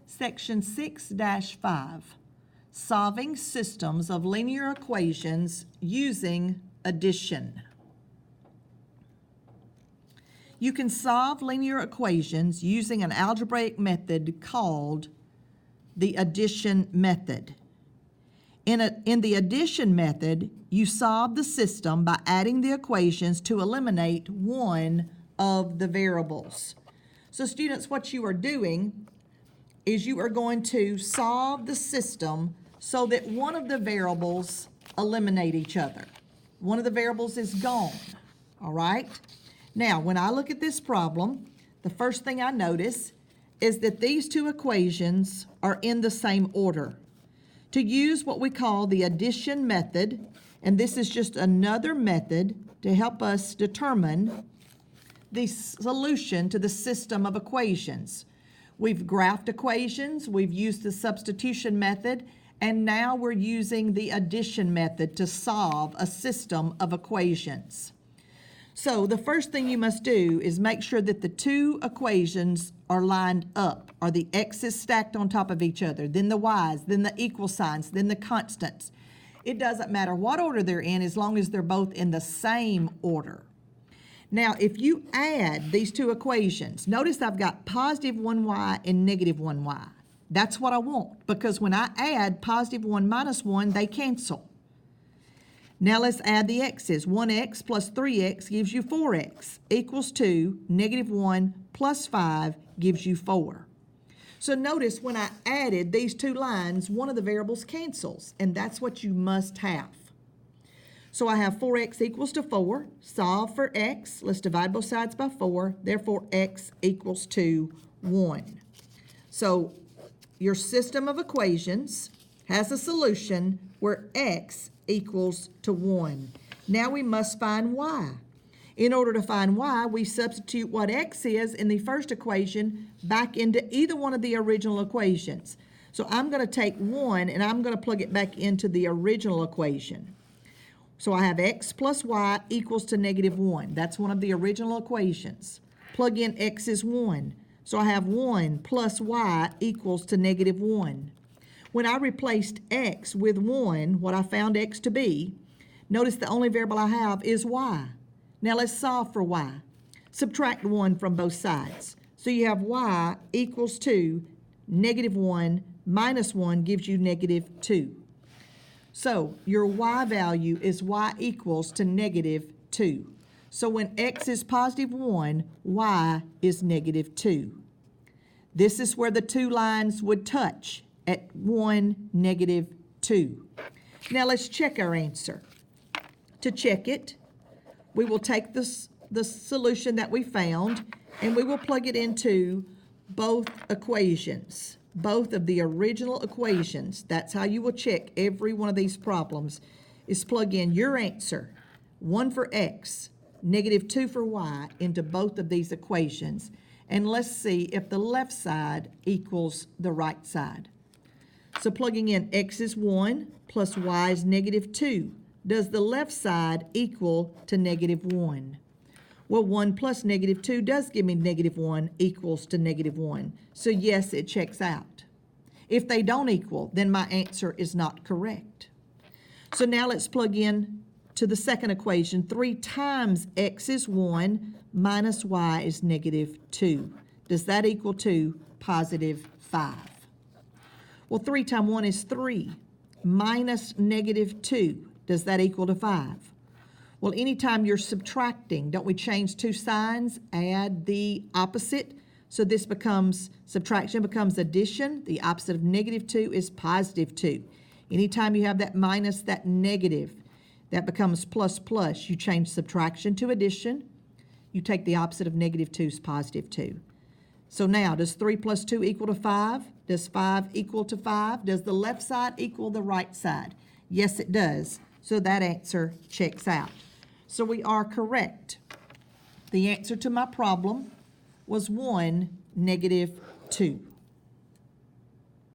Section 6-5, solving systems of linear equations using addition. You can solve linear equations using an algebraic method called the addition method. In the addition method, you solve the system by adding the equations to eliminate one of the variables. So students, what you are doing is you are going to solve the system so that one of the variables eliminate each other. One of the variables is gone, all right? Now, when I look at this problem, the first thing I notice is that these two equations are in the same order. To use what we call the addition method, and this is just another method to help us determine the solution to the system of equations. We've graphed equations, we've used the substitution method, and now we're using the addition method to solve a system of equations. So the first thing you must do is make sure that the two equations are lined up, or the x's stacked on top of each other, then the y's, then the equal signs, then the constants. It doesn't matter what order they're in as long as they're both in the same order. Now, if you add these two equations, notice I've got positive 1y and negative 1y. That's what I want, because when I add positive 1 minus 1, they cancel. Now let's add the x's. 1x plus 3x gives you 4x equals 2. Negative 1 plus 5 gives you 4. So notice when I added these two lines, one of the variables cancels, and that's what you must have. So I have 4x equals to 4. Solve for x. Let's divide both sides by 4. Therefore, x equals to 1. So your system of equations has a solution where x equals to 1. Now we must find y. In order to find y, we substitute what x is in the first equation back into either one of the original equations. So I'm going to take 1 and I'm going to plug it back into the original equation. So I have x plus y equals to negative 1. That's one of the original equations. Plug in x is 1. So I have 1 plus y equals to negative 1. When I replaced x with 1, what I found x to be, notice the only variable I have is y. Now let's solve for y. Subtract 1 from both sides. So you have y equals to negative 1 minus 1 gives you negative 2. So your y value is y equals to negative 2. So when x is positive 1, y is negative 2. This is where the two lines would touch at 1, negative 2. Now let's check our answer. To check it, we will take the solution that we found and we will plug it into both equations, both of the original equations. That's how you will check every one of these problems, is plug in your answer, 1 for x, negative 2 for y, into both of these equations. And let's see if the left side equals the right side. So plugging in x is 1 plus y is negative 2. Does the left side equal to negative 1? Well, 1 plus negative 2 does give me negative 1 equals to negative 1. So yes, it checks out. If they don't equal, then my answer is not correct. So now let's plug in to the second equation. 3 times x is 1 minus y is negative 2. Does that equal to positive 5? Well, 3 times 1 is 3 minus negative 2. Does that equal to 5? Well, anytime you're subtracting, don't we change two signs? Add the opposite. So this becomes, subtraction becomes addition. The opposite of negative 2 is positive 2. Anytime you have that minus, that negative, that becomes plus plus. You change subtraction to addition. You take the opposite of negative 2 is positive 2. So now, does 3 plus 2 equal to 5? Does 5 equal to 5? Does the left side equal the right side? Yes, it does. So that answer checks out. So we are correct. The answer to my problem was 1, negative 2.